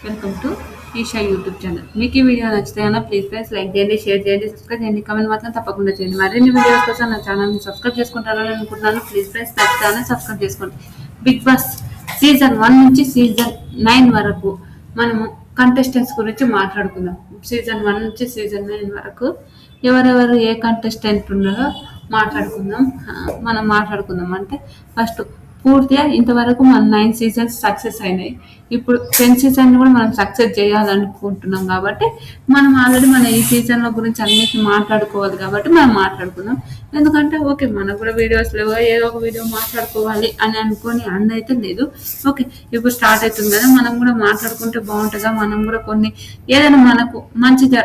Welcome to Eesha YouTube channel. మీకు ఈ video నచ్చితే కనుక ప్లీజ్ ఫ్రెండ్స్ లైక్ చేయండి, షేర్ చేయండి, సబ్స్క్రైబ్ చేయండి, కామెంట్ మాత్రం తప్పకుండా చేయండి. మరిన్ని వీడియోస్ కోసం నా ఛానల్ని సబ్స్క్రైబ్ చేసుకుంటారని అనుకుంటున్నాను. ప్లీజ్ ఫ్రెండ్స్ నా ఛానల్ సబ్స్క్రైబ్ చేసుకోండి. బిగ్ బాస్ సీజన్ 1 నుంచి సీజన్ 9 వరకు మనము కంటెస్టెంట్స్ గురించి మాట్లాడుకుందాం. సీజన్ 1 నుంచి సీజన్ 9 వరకు ఎవరెవరు ఏ కంటెస్టెంట్ ఉన్నారో మనం మాట్లాడుకుందాం. అంటే ఫస్ట్ పూర్తిగా ఇంతవరకు మన 9 సీజన్స్ సక్సెస్ అయినాయి. ఇప్పుడు 10 సీజన్ కూడా మనం సక్సెస్ చేయాలనుకుంటున్నాం కాబట్టి మనం ఆల్రెడీ మన ఈ సీజన్ల గురించి అన్నిటిని మాట్లాడుకోవాలి కాబట్టి మనం మాట్లాడుకుందాం. ఎందుకంటే ఓకే మనకు కూడా వీడియోస్ లేవు, ఏదో ఒక వీడియో మాట్లాడుకోవాలి అని అనుకొని అయితే లేదు. ఓకే ఇప్పుడు స్టార్ట్ అవుతుంది కదా, మనం కూడా మాట్లాడుకుంటే బాగుంటుందా, మనం కూడా కొన్ని ఏదైనా మనకు మంచిగా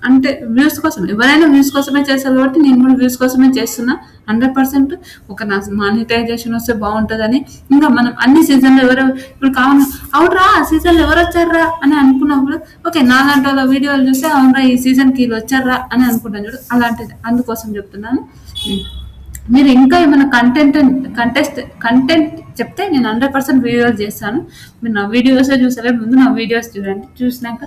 అంటే వ్యూస్ కోసం, ఎవరైనా వ్యూస్ కోసమే చేస్తారు కాబట్టి నేను కూడా వ్యూస్ కోసమే చేస్తున్నా 100%. ఒక నా మానిటైజేషన్ వస్తే బాగుంటుందని. ఇంకా మనం అన్ని సీజన్లో ఎవరు ఇప్పుడు కావాలి అవునరా ఆ సీజన్లో ఎవరు వచ్చారా అని అనుకున్నప్పుడు ఓకే నాలాంటి వాళ్ళ వీడియోలు చూస్తే అవునరా ఈ సీజన్కి వీళ్ళు వచ్చారా అని అనుకుంటాను చూడు, అలాంటిది. అందుకోసం చెప్తున్నాను. మీరు ఇంకా ఏమైనా కంటెంట్ చెప్తే నేను 100% వీడియోస్ చేస్తాను. మీరు నా వీడియోసే చూసారే, ముందు నా వీడియోస్ చూడండి, చూసినాక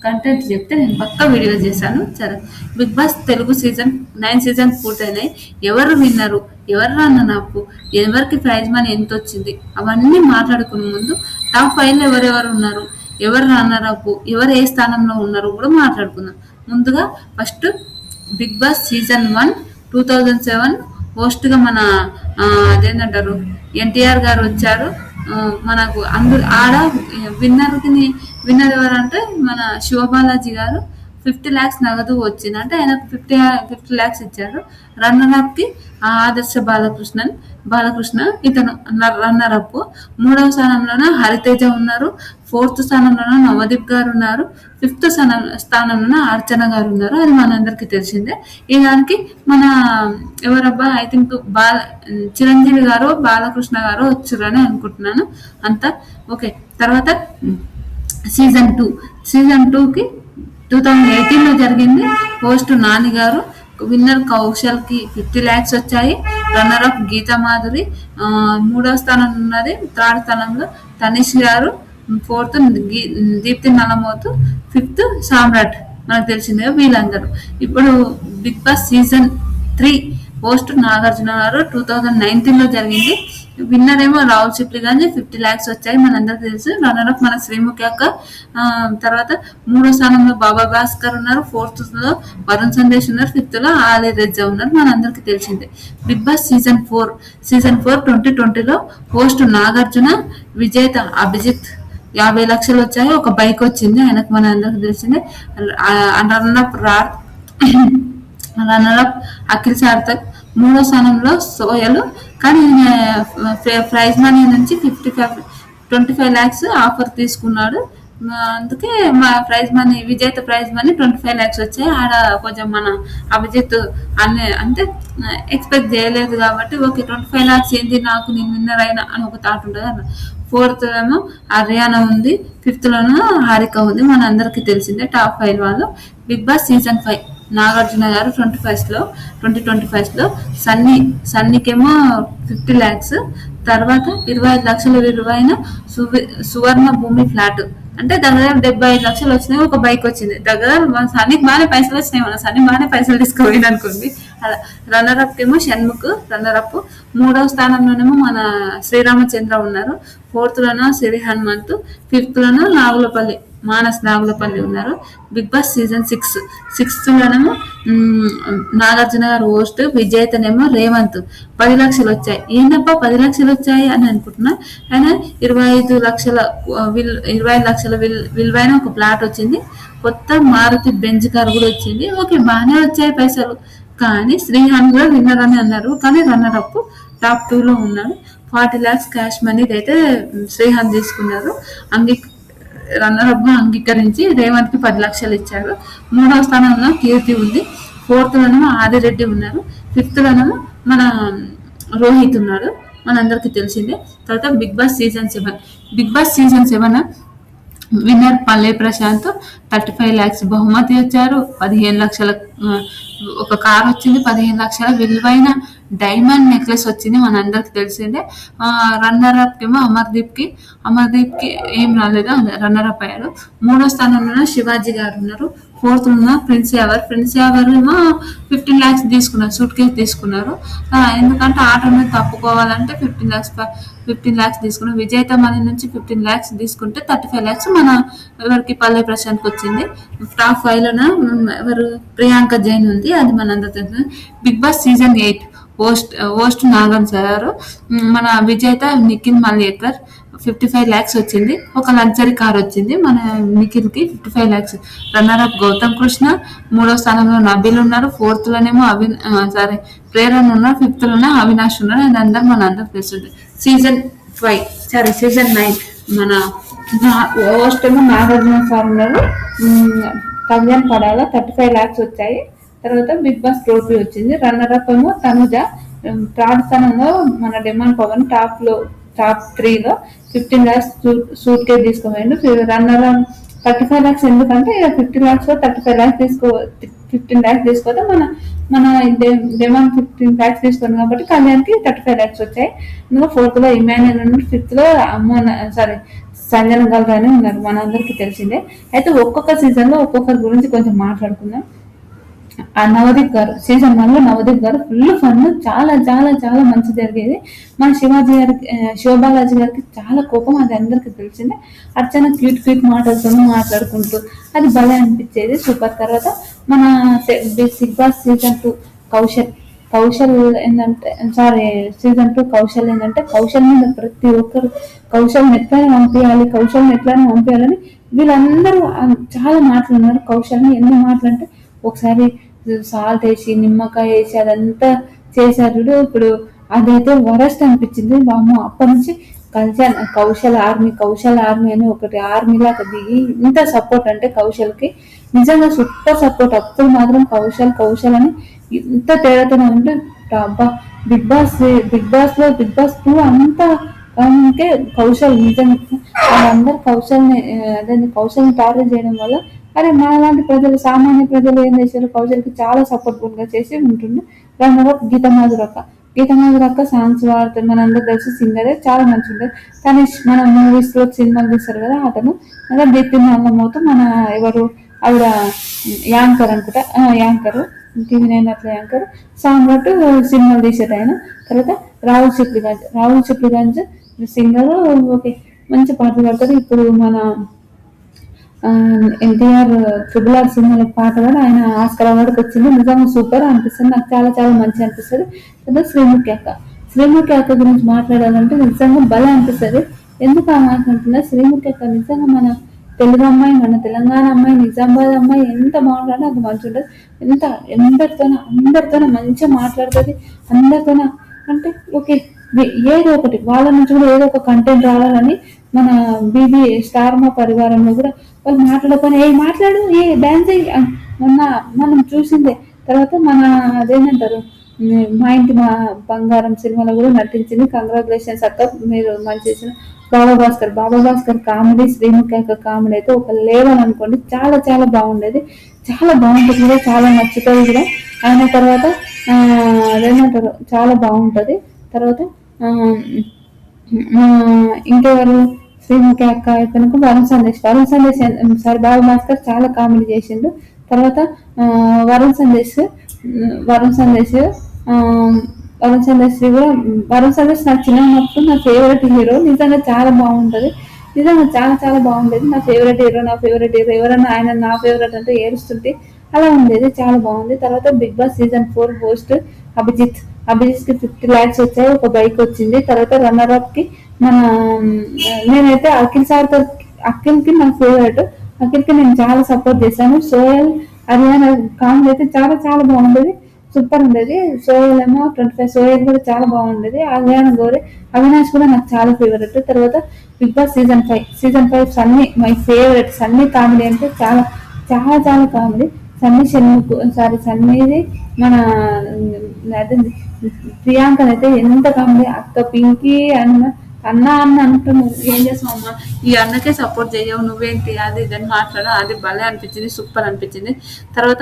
కంటెంట్ చెప్తే నేను పక్కా వీడియో చేశాను. సరే, Bigg Boss Telugu season 9 season పూర్తయినాయి. ఎవరు విన్నారు, ఎవరు రన్నర్ అప్, ఎవరికి ప్రైజ్ మనీ ఎంత వచ్చింది, అవన్నీ మాట్లాడుకునే ముందు టాప్ 5లో ఎవరెవరు ఉన్నారు, ఎవరు రన్నర్ అప్, ఎవరు ఏ స్థానంలో ఉన్నారు కూడా మాట్లాడుకుందాం. ముందుగా ఫస్ట్ బిగ్ బాస్ సీజన్ 1 2007 హోస్ట్గా మన అదేంటంటారు ఎన్టీఆర్ గారు వచ్చారు. మనకు అందరు ఆడ విన్నర్ ఎవరంటే మన శివబాలాజీ గారు 50 lakhs నగదు వచ్చింది. అంటే ఆయనకు 50 lakhs ఇచ్చారు. రన్నర్ అప్ కి ఆదర్శ బాలకృష్ణ ఇతను రన్నర్ అప్. 3వ స్థానంలోన హరితేజ ఉన్నారు. 4th స్థానంలోన నవదీప్ గారు ఉన్నారు. 5th స్థానంలోన అర్చన గారు ఉన్నారు. అది మనందరికి తెలిసిందే. ఈ దానికి మన ఎవరబ్బా ఐ థింక్ చిరంజీవి గారు బాలకృష్ణ గారు వచ్చారని అనుకుంటున్నాను. అంతా ఓకే. తర్వాత సీజన్ 2కి 2018లో జరిగింది. హోస్ట్ నాని గారు, విన్నర్ కౌశల్కి 50 lakhs వచ్చాయి. రన్నర్ అప్ గీతా మాధురి 3వ స్థానం ఉన్నది. 3rd స్థానంలో తనిష్ గారు, 4th దీప్తి నల్లమోతు, 5th సామ్రాట్. మనకు తెలిసిందే వీళ్ళందరూ. ఇప్పుడు Bigg Boss season 3 host Nagarjuna garu 2019లో జరిగింది. విన్నర్ ఏమో రాహుల్ చిప్లి గాంజీ 50 lakhs వచ్చాయి, మనందరికి తెలుసు. రన్నర్ అప్ మన శ్రీముఖి అక్క. తర్వాత 3వ స్థానంలో బాబా భాస్కర్ ఉన్నారు. 4th లో వరుణ్ సందేశ్ ఉన్నారు. 5th లో ఆలీ రెజ్జా ఉన్నారు, మనందరికి తెలిసిందే. బిగ్ బాస్ సీజన్ 4 2020లో హోస్ట్ నాగార్జున, విజేత అభిజిత్ 50 lakhs వచ్చాయి. ఒక బైక్ వచ్చింది ఆయనకు, మనందరికి తెలిసిందే. Runner up Akhil Sarthak. 3వ స్థానంలో సోయలు, కానీ ప్రైజ్ మనీ నుంచి 25 lakhs ఆఫర్ తీసుకున్నాడు. అందుకే మా ప్రైజ్ మనీ విజేత ప్రైజ్ మనీ 25 lakhs వచ్చాయి. ఆడ కొంచెం మన అభిజిత్ అంటే ఎక్స్పెక్ట్ చేయలేదు కాబట్టి ఓకే 25 lakhs ఏంది నాకు, నేను విన్నర్ అయినా అని ఒక థాట్ ఉంటుంది అన్న. 4th ఏమో హర్యానా ఉంది. 5th లోనూ హారిక ఉంది, మన అందరికీ తెలిసిందే టాప్ 5 వాళ్ళు. బిగ్ బాస్ సీజన్ 5 నాగార్జున గారు 2025లో సన్నీకేమో 50 lakhs. తర్వాత 25 lakhs విలువైన సువర్ణ భూమి ఫ్లాట్, అంటే దగ్గర 75 lakhs వచ్చినాయి. ఒక బైక్ వచ్చింది. దగ్గర సన్నీకి బాగానే పైసలు వచ్చినాయి, మన సన్నీ బాగానే పైసలు తీసుకోవాలి అనుకుంది. అలా రన్నర్ అప్ ఏమో షణ్ముఖ్ రన్నర్ అప్. 3వ స్థానంలోనేమో మన శ్రీరామచంద్ర ఉన్నారు. 4th లోనో సిరి హనుమంత్. 5th లోనో మానస్ నాగులపల్లి ఉన్నారు. బిగ్ బాస్ సీజన్ 6 లోనేమో నాగార్జున గారు హోస్ట్, విజేతనేమో రేవంత్. 10 lakhs వచ్చాయి. ఏంటబ్బా 10 lakhs వచ్చాయి అని అనుకుంటున్నా. ఆయన 25 లక్షల విలువైన ఒక ప్లాట్ వచ్చింది. కొత్త మారుతి బెంజ్ కార్ కూడా వచ్చింది. ఓకే బాగానే వచ్చాయి పైసలు. కానీ శ్రీహాన్ కూడా విన్నర్ అని అన్నారు, కానీ రన్నర్ అప్ టాప్ 2లో ఉన్నాడు. 40 lakhs క్యాష్ మనీ అయితే శ్రీహాన్ తీసుకున్నారు. రన్నర్ అప్ అంగీకరించి రేవంత్ కి 10 lakhs ఇచ్చారు. 3వ స్థానంలో కీర్తి ఉంది. 4th లోనేమో ఆదిరెడ్డి ఉన్నారు. 5th లోనేమో మన రోహిత్ ఉన్నాడు, మనందరికి తెలిసిందే. తర్వాత బిగ్ బాస్ సీజన్ 7 విన్నర్ పల్లె ప్రశాంత్ 35 lakhs బహుమతి వచ్చారు. 15 లక్షల ఒక కార్ వచ్చింది. 15 లక్షల విలువైన డైమండ్ నెక్లెస్ వచ్చింది మనందరికి తెలిసిందే. రన్నర్ అప్ ఏమో అమర్దీప్కి ఏం రాలేదు, రన్నర్ అప్ అయ్యారు. మూడో స్థానంలో శివాజీ గారు ఉన్నారు. ఫోర్త్ ఉన్న ప్రిన్స్ యావర్ ఏమో 15 lakhs తీసుకున్నారు, సూట్ కేసు తీసుకున్నారు. ఎందుకంటే ఆట మీద తప్పుకోవాలంటే 15 lakhs తీసుకున్నారు. విజేత మనీ నుంచి 15 lakhs తీసుకుంటే 35 lakhs మన ఎవరికి పల్లె ప్రశాంత్కి వచ్చింది. టాప్ 5లోన ఎవరు ప్రియాంక జైన్ ఉంది, అది మనందరూ తెలుసు. బిగ్ బాస్ సీజన్ 8 ఓస్ట్ నాగం సారు. మన విజేత నిఖిల్ మల్లేకర్ 55 lakhs వచ్చింది. ఒక లగ్జరీ కార్ వచ్చింది మన నిఖిల్కి 55 lakhs. Runner up Gautham Krishna, మూడో స్థానంలో నబీల్ ఉన్నారు, ఫోర్త్ లోనేమో ప్రేరణ ఉన్నారు, ఫిఫ్త్ లోనే అవినాష్ ఉన్నారు. అది మనందరికి తెలుస్తుంది. సీజన్ 9 మన ఓస్ట్ ఏమో నాగార్జున సార్ ఉన్నారు. కళ్యాణ్ పడాల 35 lakhs వచ్చాయి. తర్వాత బిగ్ బాస్ ట్రోఫీ వచ్చింది. రన్నర్ అప్ ఏమో తనుజ, థర్డ్ స్థానంలో మన డిమాండ్ పవన్, టాప్ 3లో 15 lakhs సూట్ కేసు తీసుకోపోయిండు. రన్నర్ 35 lakhs ఎందుకంటే 50 lakhs 15 lakhs తీసుకోతే మన డిమాండ్ 15 lakhs తీసుకుంది కాబట్టి కళ్యాణ్కి 35 lakhs వచ్చాయి. ఇంకా ఫోర్త్ లో ఇమాన్యుల్ ఉన్నారు, ఫిఫ్త్ లో సంజన గల్రాని ఉన్నారు, మనందరికీ తెలిసిందే. అయితే ఒక్కొక్క సీజన్ లో ఒక్కొక్కరి గురించి కొంచెం మాట్లాడుకుందాం. నవదీప్ గారు సీజన్ 1లో నవదీప్ గారు ఫుల్ ఫన్, చాలా చాలా చాలా మంచి జరిగేది. మన శివబాలాజీ గారికి చాలా కోపం, అది అందరికి తెలిసిందే. అర్చన క్యూట్ మాట్లాడుకుంటూ అది భలే అనిపించేది, సూపర్. తర్వాత మన బిగ్ బాస్ సీజన్ 2 కౌశల్ ఏంటంటే సీజన్ 2 కౌశల్ ఏంటంటే కౌశల్ మీద ప్రతి ఒక్కరు కౌశల్ని ఎట్లయినా పంపించాలని వీళ్ళందరూ చాలా మాట్లాడున్నారు. కౌశల్ని ఎన్ని మాటలంటే ఒకసారి సాల్ట్ వేసి నిమ్మకాయ వేసి అదంతా చేశారు. ఇప్పుడు అదైతే వరస్ట్ అనిపించింది. అప్పటి నుంచి కౌశల్ ఆర్మీ అని ఒకటి ఆర్మీ లాగా దిగి ఇంత సపోర్ట్ అంటే కౌశల్కి నిజంగా సూపర్ సపోర్ట్. అప్పుడు మాత్రం కౌశల్ అని ఇంత తేడాతోనే ఉంటే అబ్బా బిగ్ బాస్ 2 అంతా అందుకే కౌశల్ నిజంగా వాళ్ళందరూ కౌశల్ని టార్గెట్ చేయడం వల్ల అరే మనలాంటి ప్రజలు, సామాన్య ప్రజలు ఏం చేశారు, కౌశల్కి చాలా సపోర్ట్ఫుల్ గా చేసి ఉంటుండే. దానివల్ల గీతమాధురక్క సాంగ్స్ వాడుతుంది, మనందరూ తెలిసి సింగరే, చాలా మంచి ఉంటుంది. కానీ మన మూవీస్ లో సినిమాలు తీస్తారు కదా, అతను దీప్తి నల్లమోతు మన ఎవరు ఆవిడ యాంకర్ అనుకుంటా, టీవీ9 అట్లా యాంకర్, సామ్రాట్ సినిమాలు తీసేట ఆయన. తర్వాత రాహుల్ చిప్లిగంజ్ సింగర్, ఓకే మంచి పాటలు పాడతారు. ఇప్పుడు మన ఎన్టీఆర్ RRR సినిమాలో పాట కూడా ఆయన ఆస్కర్ అవార్డుకి వచ్చింది. నిజంగా సూపర్ అనిపిస్తుంది, నాకు చాలా చాలా మంచి అనిపిస్తుంది. కదా శ్రీముఖి అక్క గురించి మాట్లాడాలంటే నిజంగా భలే అనిపిస్తుంది. ఎందుకు ఆ మాట్లాడుతున్నా, శ్రీముఖి అక్క నిజంగా మన తెలుగు అమ్మాయి, మన తెలంగాణ అమ్మాయి, నిజామాబాద్ అమ్మాయి, ఎంత మాట్లాడినా అంత మంచి ఉంటుంది. అందరితోనే మంచిగా మాట్లాడుతుంది. అందరితోనే అంటే ఓకే ఏదో ఒకటి వాళ్ళ నుంచి కూడా ఏదో ఒక కంటెంట్ రావాలని మన బీబీ స్టార్ మా పరివారంలో కూడా వాళ్ళు మాట్లాడకపోయినా మాట్లాడు డాన్స్ మనం చూసిందే. తర్వాత మన అదేమంటారు మా ఇంటి మా బంగారం సినిమాలో కూడా నటించింది. కంగ్రాచులేషన్స్ అక్క, మీరు మంచి చేసిన. బాబా భాస్కర్ కామెడీ, శ్రీముఖి యొక్క కామెడీ అయితే ఒక లేవల్ అనుకోండి, చాలా చాలా బాగుండేది, చాలా బాగుంటుంది కూడా, చాలా నచ్చుతుంది కూడా ఆయన. తర్వాత అదేమంటారు చాలా బాగుంటుంది. తర్వాత ఇంకెవరు శ్రీముఖి అక్క అయిపోయినాక వరుణ్ సందేశ్ బాబా భాస్కర్ చాలా కామెడీ చేసిండు. తర్వాత వరుణ్ సందేశ్ నాకు చిన్న ఉన్నప్పుడు నా ఫేవరెట్ హీరో. నిజంగా చాలా బాగుంటది, నిజంగా చాలా చాలా బాగుండేది. నా ఫేవరెట్ హీరో ఎవరన్నా ఆయన నా ఫేవరెట్ అంటే ఏడుస్తుంటే అలా ఉండేది, చాలా బాగుంది. తర్వాత Bigg Boss season 4 host Abhijeet కి 50 lakhs వచ్చాయి, ఒక బైక్ వచ్చింది. తర్వాత రన్నర్ అప్ కి నేనైతే అఖిల్కి నా ఫేవరెట్, అఖిల్కి నేను చాలా సపోర్ట్ చేశాను. సోయల్ హర్యానా కామెడీ అయితే చాలా చాలా బాగుండేది, సూపర్ ఉండేది. సోయల్ ఏమో 25, సోయల్ కూడా చాలా బాగుండేది. హర్యానా గౌరీ, అవినాష్ కూడా నాకు చాలా ఫేవరెట్. తర్వాత Bigg Boss season 5 Sunny my favourite. Sunny comedy అంటే చాలా చాలా చాలా కామెడీ. సన్నీది మన అదే ప్రియాంక అయితే ఎంత కామెడీ. అక్క పింకీ అన్న అంటున్నావు, ఏం చేస్తామమ్మా ఈ అన్నకే సపోర్ట్ చేయవు, నువ్వేంటి అది ఇదని మాట్లాడడం, అది భలే అనిపించింది, సూపర్ అనిపించింది. తర్వాత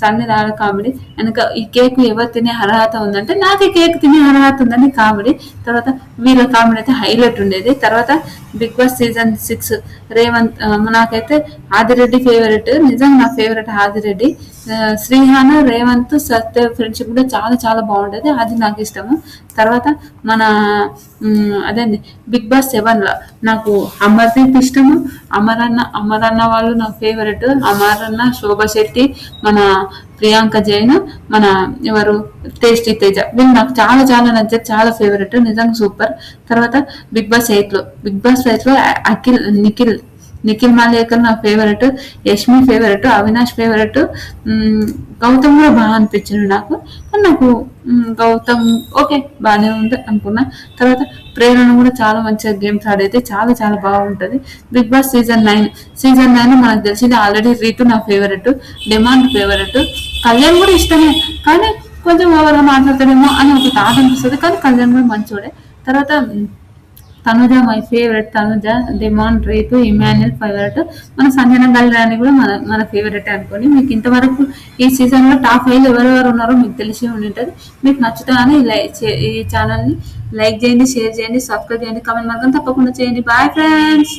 సన్ని రాడ కామెడీ, వెనక ఈ కేక్ ఎవరు తినే అర్హత ఉందంటే నాకే కేక్ తినే అర్హత ఉందని కామెడీ. తర్వాత వీళ్ళ కామెడీ అయితే హైలైట్ ఉండేది. తర్వాత బిగ్ బాస్ సీజన్ 6 రేవంత్ నాకైతే ఆదిరెడ్డి ఫేవరెట్, నిజంగా నా ఫేవరెట్ ఆదిరెడ్డి. శ్రీహాన్, రేవంత్, సత్య ఫ్రెండ్షిప్ కూడా చాలా చాలా బాగుండేది, అది నాకు ఇష్టము. తర్వాత మన అదేండి బిగ్ బాస్ 7లో నాకు అమర్దీప్ ఇష్టము. అమరన్న వాళ్ళు నా ఫేవరెట్. అమరన్న, శోభా శెట్టి, మన ప్రియాంక జైన్, మన ఎవరు టేస్టీ తేజ, వీళ్ళు నాకు చాలా చాలా నచ్చారు, చాలా ఫేవరెట్, నిజంగా సూపర్. తర్వాత బిగ్ బాస్ 8లో నిఖిల్ మాలేకర్ నా favourite, Yashmi favourite, Avinash favourite, Gautham కూడా బాగా అనిపించింది నాకు. కానీ నాకు గౌతమ్ ఓకే బాగానే ఉంది అనుకున్నా. తర్వాత ప్రేరణ కూడా చాలా మంచిగా గేమ్స్ ఆడైతే చాలా చాలా బాగుంటది. బిగ్ బాస్ సీజన్ 9 మనకు తెలిసింది ఆల్రెడీ. రీతు నా ఫేవరెట్, డిమాండ్ ఫేవరెట్, కళ్యాణ్ కూడా ఇష్టమే, కానీ కొంచెం ఓవర్గా మాట్లాడతాడేమో అని ఒక థాట్ అనిపిస్తుంది, కానీ కళ్యాణ్ కూడా మంచోడే. తర్వాత Tanuja my favourite, Tanuja, demand, Reethu, Emmanuel favourite, మన సంజన గల్రాని కూడా మన ఫేవరెట్ అనుకోండి. మీకు ఇంతవరకు ఈ సీజన్ లో టాప్ 5 ఎవరెవరు ఉన్నారో మీకు తెలిసి ఉండింటది. మీకు నచ్చుతానే ఈ ఛానల్ ని లైక్ చేయండి, షేర్ చేయండి, సబ్స్క్రైబ్ చేయండి, కామెంట్ మాత్రం తప్పకుండా చేయండి. Bye friends.